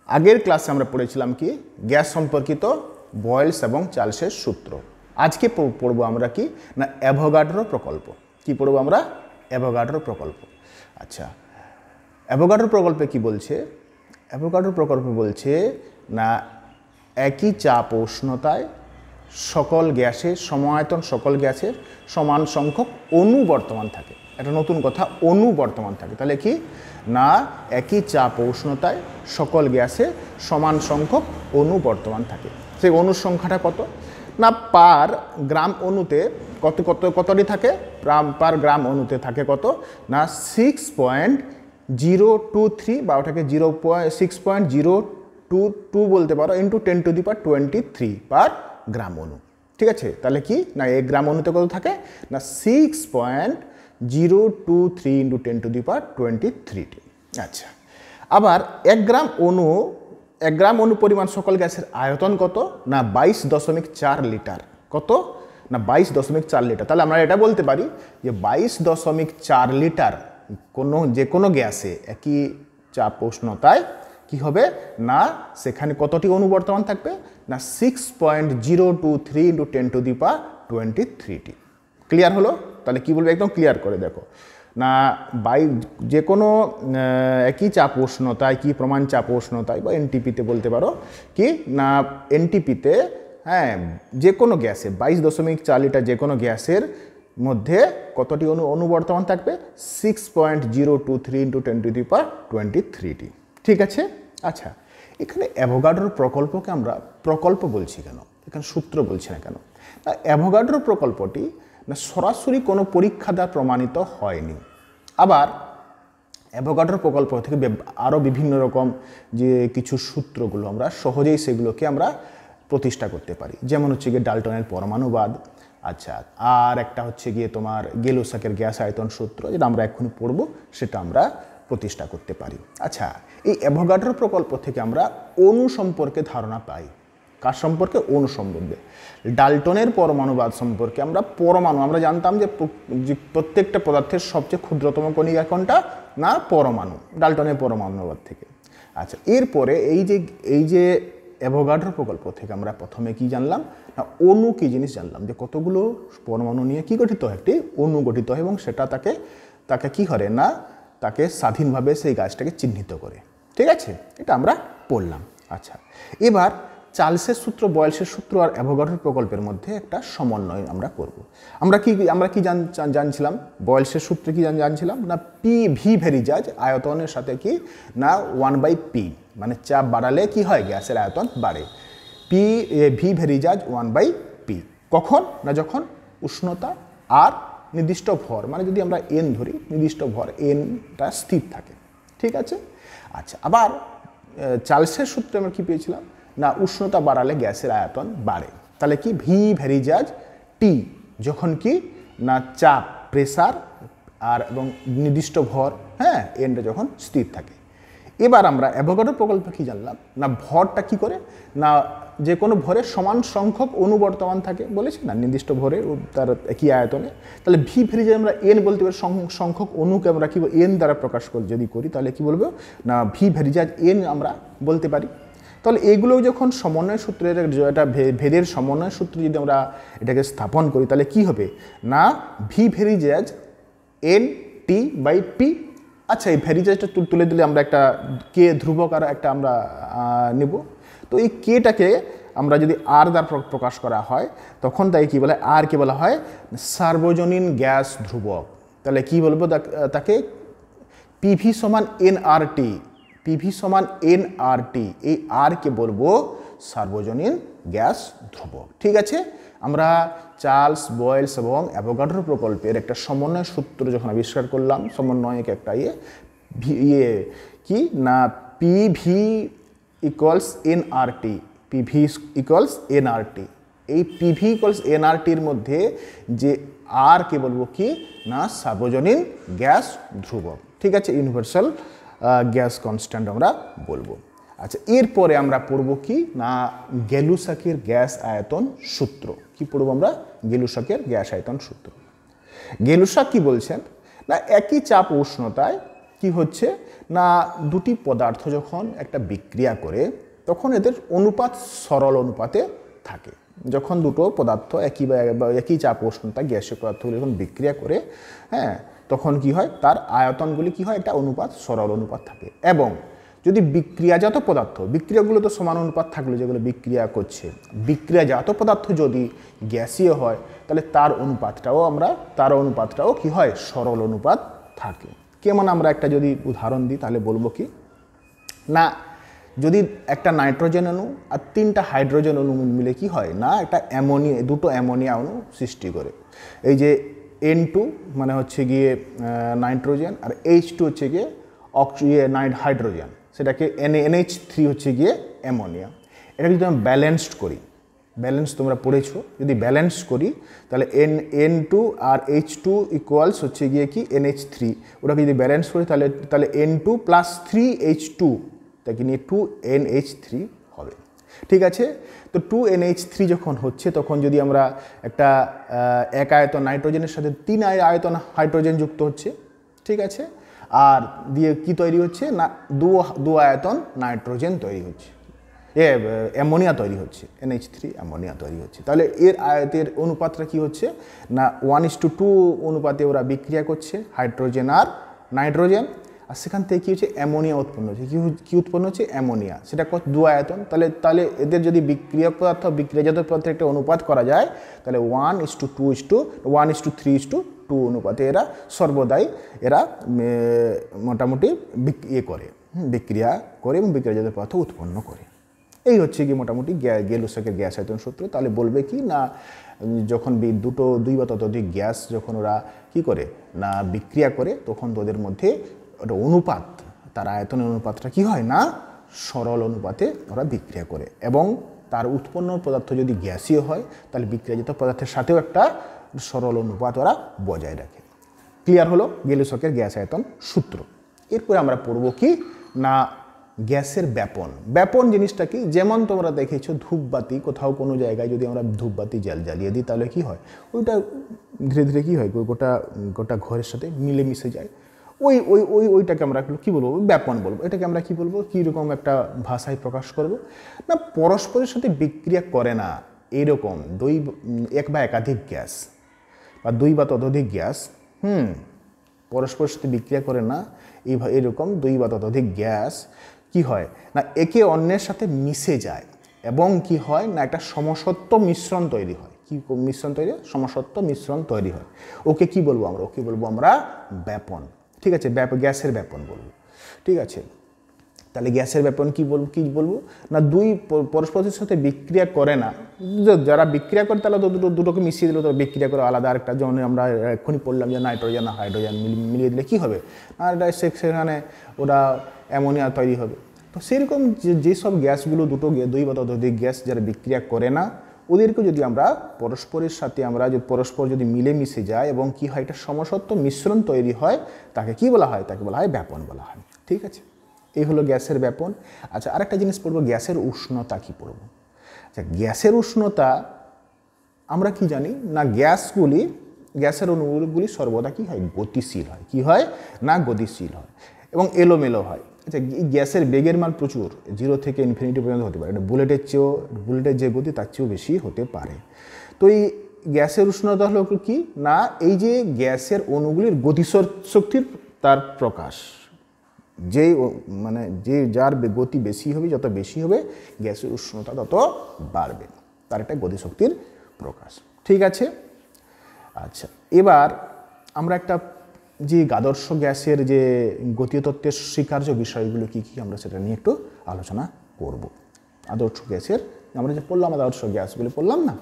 আগের ক্লাসে আমরা পড়েছিলাম কি গ্যাস সম্পর্কিত বয়েলস এবং চার্লসের সূত্র। আজকে পড়ব আমরা কি না অ্যাভোগাড্রো প্রকল্প। কি পড়ব আমরা? অ্যাভোগাড্রো প্রকল্প। আচ্ছা, অ্যাভোগাড্রো প্রকল্পে কি বলছে? অ্যাভোগাড্রো প্রকল্প বলছে না একই চাপ ও উষ্ণতায় সকল গ্যাসের সমায়তন সকল গ্যাসের সমান সংখ্যক অণু বর্তমান থাকে। একটা নতুন কথা, অণু বর্তমান থাকে। তাহলে কি না একই চাপ ও উষ্ণতায় সকল গ্যাসে সমান সংখ্যক অণু বর্তমান থাকে। সেই অণুর সংখ্যাটা কত? না পার গ্রাম অণুতে কতটি থাকে? পার গ্রাম অণুতে থাকে কত? না 6.023 বা ওটাকে 6.022 বলতে পারো ইন্টু 10⁻23 পার গ্রাম অণু। ঠিক আছে, তাহলে কি না এক গ্রাম অণুতে কত থাকে? না 6.023 ইন্টু 10⁻23। আচ্ছা, আবার এক গ্রাম অণু পরিমাণ সকল গ্যাসের আয়তন কত? না 22.4 লিটার। কত? না 22.4 লিটার। তাহলে আমরা এটা বলতে পারি যে 22.4 লিটার যে কোনো গ্যাসে একই চাপ উষ্ণতায় কি হবে না সেখানে কতটি অণু বর্তমান থাকবে? না 6.023 ইন্টু 10⁻23টি। ক্লিয়ার হলো? তাহলে কি বলবে? একদম ক্লিয়ার করে দেখো না যে কোনো একই চাপ উষ্ণতায় কি প্রমাণ চাপ উষ্ণতায় বা এনটিপিতে বলতে পারো কি না এনটিপিতে হ্যাঁ যে কোনো গ্যাসে 22.4 লিটার যে কোনো গ্যাসের মধ্যে কতটি অণু বর্তমান থাকবে? 6.023 ইন্টু 10⁻23টি। ঠিক আছে। আচ্ছা, এখানে অ্যাভোগাড্রো প্রকল্পকে আমরা প্রকল্প বলছি কেন? এখানে সূত্র বলছি না কেন? অ্যাভোগাড্রো প্রকল্পটি না সরাসরি কোনো পরীক্ষা দ্বারা প্রমাণিত হয়নি। আবার অ্যাভোগাড্রো প্রকল্প থেকে আরও বিভিন্ন রকম যে কিছু সূত্রগুলো আমরা সহজেই সেগুলোকে আমরা প্রতিষ্ঠা করতে পারি। যেমন হচ্ছে গিয়ে ডাল্টনের পরমাণুবাদ। আচ্ছা, আর একটা হচ্ছে গিয়ে তোমার গেলুসাকের গ্যাস আয়তন সূত্র, যেটা আমরা এক্ষুনি পড়ব, সেটা আমরা প্রতিষ্ঠা করতে পারি। আচ্ছা, এই অ্যাভোগাড্রো প্রকল্প থেকে আমরা অণু সম্পর্কে ধারণা পাই। কার সম্পর্কে? অণু সম্বন্ধে। ডাল্টনের পরমাণুবাদ সম্পর্কে আমরা জানতাম যে প্রত্যেকটা পদার্থের সবচেয়ে ক্ষুদ্রতম কণিকা কোনটা? না পরমাণু। ডাল্টনের পরমাণুবাদ থেকে। আচ্ছা, এরপরে এই যে অ্যাভোগাড্রো প্রকল্প থেকে আমরা প্রথমে কি জানলাম না অণু কি জিনিস জানলাম, যে কতগুলো পরমাণু নিয়ে কি গঠিত হয়? একটি অণু গঠিত হয় এবং সেটা তাকে কি করে না তাকে স্বাধীনভাবে সেই গাছটাকে চিহ্নিত করে। ঠিক আছে, এটা আমরা পড়লাম। আচ্ছা, এবার চার্লসের সূত্র, বয়েলসের সূত্র আর অ্যাভোগাড্রো প্রকল্পের মধ্যে একটা সমন্বয় আমরা করব। আমরা কি জানছিলাম? বয়েলসের সূত্রে কি জানছিলাম না ভি ভেরিজাজ আয়তনের সাথে কি না 1/p, মানে চাপ বাড়ালে কি হয়? গ্যাসের আয়তন বাড়ে। V ভেরিজাজ 1/p। কখন? না যখন উষ্ণতা আর নির্দিষ্ট ভর, মানে যদি আমরা এন ধরি, নির্দিষ্ট ভর এনটা স্থির থাকে। ঠিক আছে। আচ্ছা, আবার চার্লসের সূত্রে আমরা কি পেয়েছিলাম না উষ্ণতা বাড়ালে গ্যাসের আয়তন বাড়ে। তাহলে কি ভি ভেরিজাজ টি যখন কি না চাপ, প্রেসার আর এবং নির্দিষ্ট ভর হ্যাঁ এনটা যখন স্থির থাকে। এবার আমরা অ্যাভোগাড্রো প্রকল্পে কি জানলাম না ভরটা কি করে না যে কোনো ভরের সমান সংখ্যক অণু বর্তমান থাকে বলেছি না নির্দিষ্ট ভরে তার একই আয়তনে। তাহলে ভি ভেরিজাজ আমরা এন বলতে পারি, সংখ্যক অণুকে আমরা কি এন দ্বারা প্রকাশ যদি করি তাহলে কি বলবো না ভি ভেরিজাজ এন আমরা বলতে পারি। তাহলে এইগুলো যখন সমন্বয় সূত্রের এটা ভেদের সমন্বয় সূত্রে যদি আমরা এটাকে স্থাপন করি তাহলে কি হবে না ভি ভেরিজাজ এন টি বাই পি। আচ্ছা, এই ভেরিজাজটা তুলে দিলে আমরা একটা কে ধ্রুবক আর একটা আমরা নেব। তো এই কেটাকে আমরা যদি আর দ্বারা প্রকাশ করা হয় তখন তাই কি বলে? আর কে বলা হয়? সার্বজনীন গ্যাস ধ্রুবক। তাহলে কি বলবো তাকে? পিভি সমান এনআরটি। পিভি সমান এনআরটি, এই আর কে বলবো সার্বজনীন গ্যাস ধ্রুবক। ঠিক আছে, আমরা চার্লস, বয়েলস এবং অ্যাভোগাড্রো প্রকল্পের একটা সমন্বয় সূত্র যখন আবিষ্কার করলাম, সমন্বয়ক একটা কি না PV equals nRT, PV equals nRT. এই পিভি ইকুয়ালস এনআরটির মধ্যে যে আর কে বলবো কি না সার্বজনীন গ্যাস ধ্রুবক। ঠিক আছে, ইউনিভার্সাল গ্যাস কনস্ট্যান্ট আমরা বলবো। আচ্ছা, এরপরে আমরা পড়ব কি না গেলুসাকের গ্যাস আয়তন সূত্র। কি পড়ব আমরা? গেলুসাকের গ্যাস আয়তন সূত্র। গেলুসাক কি বলছেন না একই চাপ উষ্ণতায় কি হচ্ছে না দুটি পদার্থ যখন একটা বিক্রিয়া করে তখন এদের অনুপাত সরল অনুপাতে থাকে। যখন দুটো পদার্থ একই চাপ উষ্ণতা গ্যাসীয় পদার্থগুলি যখন বিক্রিয়া করে, হ্যাঁ, তখন কি হয় তার আয়তনগুলি কি হয় একটা অনুপাত সরল অনুপাত থাকে। এবং যদি বিক্রিয়াজাত পদার্থ, বিক্রিয়াগুলো তো সমান অনুপাত থাকলো যেগুলো বিক্রিয়া করছে, বিক্রিয়াজাত পদার্থ যদি গ্যাসীয় হয় তাহলে তার অনুপাতটাও কি হয় সরল অনুপাত থাকে। কেমন আমরা একটা যদি উদাহরণ দিই তাহলে বলবো কি না যদি একটা নাইট্রোজেন অণু আর 3টা হাইড্রোজেন অণু মিলে কি হয় না একটা দুটো অ্যামোনিয়া অণু সৃষ্টি করে। এই যে N2 মানে হচ্ছে গিয়ে নাইট্রোজেন আর H2 হচ্ছে গিয়ে হাইড্রোজেন, সেটাকে NH3 হচ্ছে গিয়ে অ্যামোনিয়া। এটা যদি আমরা ব্যালেন্সড করি, ব্যালেন্স তোমরা পড়েছো, যদি ব্যালেন্স করি তাহলে N2 আর H2 ইকুয়ালস হচ্ছে গিয়ে কি NH3, ওটাকে যদি ব্যালেন্স করি তাহলে N2 প্লাস 3H2 তাকে নিয়ে 2NH3 হবে। ঠিক আছে, তো 2NH3 যখন হচ্ছে তখন যদি আমরা একটা এক আয়তন নাইট্রোজেনের সাথে 3 আয়তন হাইড্রোজেন যুক্ত হচ্ছে, ঠিক আছে, আর দিয়ে কি তৈরি হচ্ছে না দু আয়তন নাইট্রোজেন তৈরি হচ্ছে, অ্যামোনিয়া তৈরি হচ্ছে, NH3 অ্যামোনিয়া তৈরি হচ্ছে। তাহলে এর আয়তের অনুপাতটা কি হচ্ছে না 1:2 অনুপাতে ওরা বিক্রিয়া করছে হাইড্রোজেন আর নাইট্রোজেন, আর সেখান থেকে কী হচ্ছে অ্যামোনিয়া উৎপন্ন হচ্ছে। কী উৎপন্ন হচ্ছে অ্যামোনিয়া, সেটা দু আয়তন। তাহলে এদের যদি বিক্রিয়াজাত পদার্থের একটা অনুপাত করা যায় তাহলে 1:3:2 অনুপাতে এরা সর্বদাই মোটামুটি বিক্রিয়া করে এবং বিক্রিয়াজাত পদার্থ উৎপন্ন করে। এই হচ্ছে কি মোটামুটি গেলুসকের গ্যাস আয়তন সূত্র। তাহলে বলবে কি না যখন দুই বা ততোধিক গ্যাস যখন ওরা কি করে না বিক্রিয়া করে তখন ওদের মধ্যে একটা অনুপাত, তার আয়তনের অনুপাতটা কি হয় না সরল অনুপাতে ওরা বিক্রিয়া করে, এবং তার উৎপন্ন পদার্থ যদি গ্যাসীয় হয় তাহলে বিক্রিয়াজাত পদার্থের সাথেও একটা সরল অনুপাত ওরা বজায় রাখে। ক্লিয়ার হলো গেলুসকের গ্যাস আয়তন সূত্র। এরপরে আমরা পড়ব কি না গ্যাসের ব্যাপন জিনিসটা কি, যেমন তোমরা দেখেছো ধূপবাতি, কোথাও কোনো জায়গায় যদি আমরা ধূপবাতি জ্বালিয়ে দিই তাহলে কি হয় ওইটা ধীরে ধীরে কি হয় গোটা ঘরের সাথে মিলেমিশে যায়। ওইটাকে আমরা কি বলবো ব্যাপন বলবো। এটাকে আমরা কি বলবো কীরকম একটা ভাষায় প্রকাশ করব না পরস্পরের সাথে বিক্রিয়া করে না এরকম এক বা একাধিক গ্যাস বা দুই বা ততোধিক গ্যাস পরস্পরের সাথে বিক্রিয়া করে না এরকম দুই বা ততোধিক গ্যাস কি হয় না একে অন্যের সাথে মিশে যায় এবং কি হয় না একটা সমসত্ব মিশ্রণ তৈরি হয়। কি মিশ্রণ তৈরি হয়? সমসত্ব মিশ্রণ তৈরি হয়। ওকে কি বলবো আমরা? ওকে বলবো আমরা ব্যাপন। ঠিক আছে, গ্যাসের ব্যাপন বলবো। ঠিক আছে, তাহলে গ্যাসের ব্যাপন কি বলবো না দুই পরস্পরের সাথে বিক্রিয়া করে না, যারা বিক্রিয়া করে তাহলে তো দুটোকে মিশিয়ে দিল, তো বিক্রিয়া করে আলাদা আরেকটা, যেমন আমরা এক্ষুনি পড়লাম যে নাইট্রোজেন আর হাইড্রোজেন মিলিয়ে দিলে কি হবে আর সেখানে ওরা অ্যামোনিয়া তৈরি হবে। তো সেরকম যেসব গ্যাসগুলো দুই বা ততোধিক গ্যাস যারা বিক্রিয়া করে না ওদেরকে যদি আমরা পরস্পরের সাথে পরস্পর যদি মিলেমিশে যায় এবং কি হয় একটা সমসত্ব মিশ্রণ তৈরি হয় তাকে কি বলা হয়? তাকে বলা হয় ব্যাপন বলা হয়। ঠিক আছে, এই হলো গ্যাসের ব্যাপন। আচ্ছা, আরেকটা জিনিস পড়বো গ্যাসের উষ্ণতা কি পড়বো। আচ্ছা, গ্যাসের উষ্ণতা আমরা কি জানি না গ্যাসের অণুগুলি সর্বদা কি হয় গতিশীল হয়। কি হয় না গতিশীল হয় এবং এলোমেলো হয়। আচ্ছা, গ্যাসের বেগের মান প্রচুর 0 থেকে ইনফিনিটি পর্যন্ত হতে পারে, এটা বুলেটের যে গতি তার চেয়েও বেশি হতে পারে। তো এই গ্যাসের উষ্ণতা হলো কি না এই যে গ্যাসের অণুগুলির গতিশক্তির তার প্রকাশ, যার গতি বেশি হবে, যত বেশি হবে গ্যাসের উষ্ণতা তত বাড়বে, তার একটা গতিশক্তির প্রকাশ। ঠিক আছে, আচ্ছা এবার আমরা একটা যে আদর্শ গ্যাসের যে গতীয় তত্ত্বের স্বীকার্য বিষয়গুলো কী কী আমরা সেটা নিয়ে একটু আলোচনা করব। আদর্শ গ্যাসের আমরা যে পড়লাম আদর্শ গ্যাসগুলো পড়লাম না,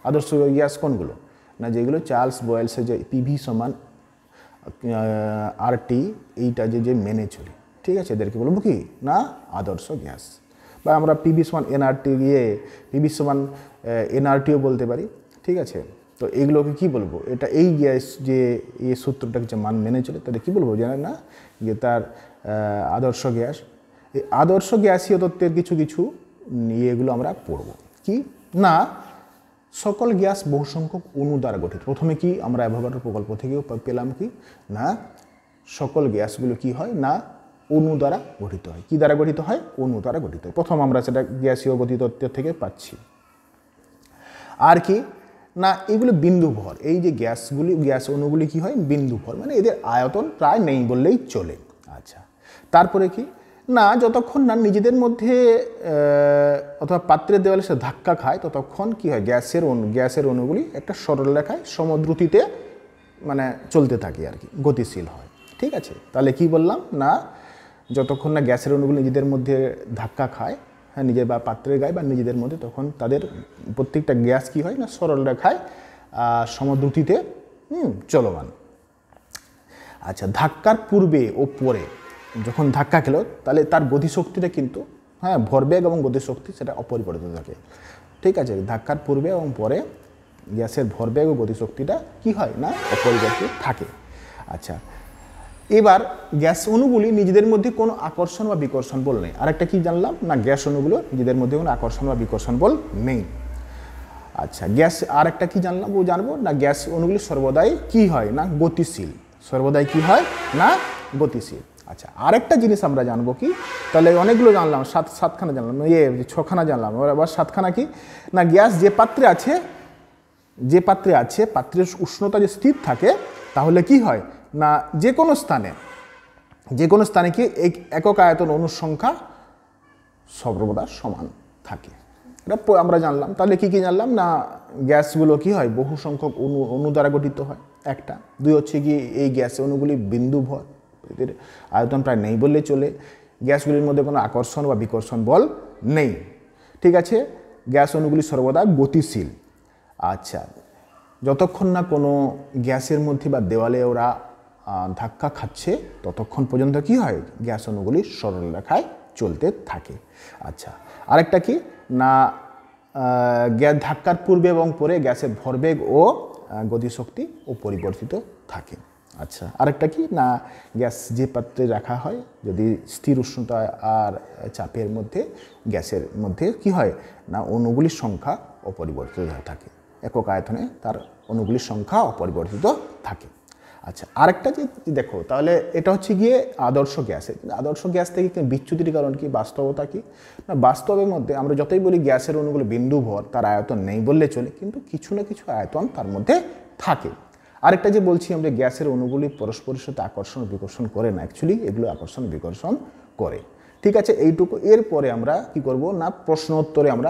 আদর্শ গ্যাস কোনগুলো না যেগুলো চার্লস বয়েলসের যে PV = RT এইটা যে মেনে চলি। ঠিক আছে, এদেরকে বলবো কি না আদর্শ গ্যাস, বা আমরা PV = nRT PV = nRTও বলতে পারি। ঠিক আছে, তো এইগুলোকে কি বলবো এটা এই গ্যাস যে এই সূত্রটাকে যে মান মেনে চলে তাহলে কি বলবো জানেন না যে তার আদর্শ গ্যাস। এই আদর্শ গ্যাসীয় তত্ত্বের কিছু এগুলো আমরা পড়ব কি না সকল গ্যাস বহু সংখ্যক অণু দ্বারা গঠিত। প্রথমে কি আমরা অ্যাভোগাড্রো প্রকল্প থেকেও পেলাম কি না সকল গ্যাসগুলো কি হয় না অণু দ্বারা গঠিত হয়। কি দ্বারা গঠিত হয়? অণু দ্বারা গঠিত হয়। প্রথম আমরা সেটা গ্যাসীয় গতিতত্ত্ব থেকে পাচ্ছি। আর কি না এগুলো বিন্দু ভর, এই যে গ্যাস অণুগুলি কি হয় বিন্দু ভর, মানে এদের আয়তন প্রায় নেই বললেই চলে। আচ্ছা, তারপরে কি না যতক্ষণ না নিজেদের মধ্যে অথবা পাত্রের দেওয়ালে সে ধাক্কা খায় ততক্ষণ কি হয় গ্যাসের অণুগুলি একটা সরল রেখায় সমদ্রুতিতে মানে চলতে থাকে আর কি, গতিশীল হয়। ঠিক আছে, তাহলে কি বললাম না যতক্ষণ না গ্যাসের অণুগুলি নিজেদের মধ্যে ধাক্কা খায়, হ্যাঁ নিজের বা পাত্রের গায়ে বা নিজেদের মধ্যে, তখন তাদের প্রত্যেকটা গ্যাস কি হয় না সরল রেখায় সমদ্রুতিতে চলমান। আচ্ছা, ধাক্কার পূর্বে ও পরে যখন ধাক্কা খেলো তাহলে তার গতিশক্তিটা কিন্তু হ্যাঁ ভরবেগ এবং গতিশক্তি সেটা অপরিবর্তিত থাকে। ঠিক আছে, ধাক্কার পূর্বে এবং পরে গ্যাসের ভরবেগ ও গতিশক্তিটা কি হয় না অপরিবর্তিত থাকে। আচ্ছা, এবার গ্যাস অণুগুলি নিজেদের মধ্যে কোনো আকর্ষণ বা বিকর্ষণ বল নেই। আরেকটা কি জানলাম না গ্যাস অণুগুলো নিজেদের মধ্যে কোনো আকর্ষণ বা বিকর্ষণ বল নেই। আচ্ছা, গ্যাস আরেকটা কি জানবো না গ্যাস অণুগুলি সর্বদাই কি হয় না গতিশীল, সর্বদাই কি হয় না গতিশীল। আচ্ছা, আরেকটা জিনিস আমরা জানবো কি, তাহলে অনেকগুলো জানলাম, সাতখানা জানলাম, ছখানা জানলাম, আবার সাতখানা কি না গ্যাস যে পাত্রে আছে পাত্রের উষ্ণতা যে স্থির থাকে তাহলে কি হয় না যে কোনো স্থানে কি একক আয়তন অণুর সংখ্যা সর্বদা সমান থাকে। এটা আমরা জানলাম। তাহলে কি জানলাম না গ্যাসগুলো কি হয় বহু সংখ্যক অণু দ্বারা গঠিত হয় একটা। দুই হচ্ছে কি এই গ্যাস অণুগুলি বিন্দু ভর, এদের আয়তন প্রায় নেই বললে চলে। গ্যাসগুলির মধ্যে কোনো আকর্ষণ বা বিকর্ষণ বল নেই। ঠিক আছে, গ্যাস অণুগুলি সর্বদা গতিশীল। আচ্ছা, যতক্ষণ না কোনো গ্যাসের মধ্যে বা দেওয়ালে ওরা ধাক্কা খাচ্ছে ততক্ষণ পর্যন্ত কি হয় গ্যাস অণুগুলি সরল রেখায় চলতে থাকে। আচ্ছা, আরেকটা কি না গ্যাস ধাক্কার পূর্বে এবং পরে গ্যাসের ভরবেগ ও গতিশক্তি পরিবর্তিত থাকে। আচ্ছা, আরেকটা কি না গ্যাস যে পাত্রে রাখা হয় যদি স্থির উষ্ণতা আর চাপের মধ্যে গ্যাসের মধ্যে কি হয় না অণুগুলির সংখ্যা অপরিবর্তিত থাকে, একক আয়তনে তার অণুগুলির সংখ্যা অপরিবর্তিত থাকে। আচ্ছা, আরেকটা যে দেখো তাহলে এটা হচ্ছে গিয়ে আদর্শ গ্যাসের। আদর্শ গ্যাস থেকে বিচ্যুতির কারণ কি, বাস্তবতা কি না বাস্তবের মধ্যে আমরা যতই বলি গ্যাসের অণুগুলো বিন্দু ভর, তার আয়তন নেই বললে চলে, কিন্তু কিছু না কিছু আয়তন তার মধ্যে থাকে। আরেকটা যে বলছি আমরা গ্যাসের অণুগুলি পরস্পরের সাথে আকর্ষণ বিকর্ষণ করে না, অ্যাকচুয়ালি এগুলো আকর্ষণ বিকর্ষণ করে। ঠিক আছে, এইটুকু। এরপরে আমরা কি করব না প্রশ্ন উত্তরে আমরা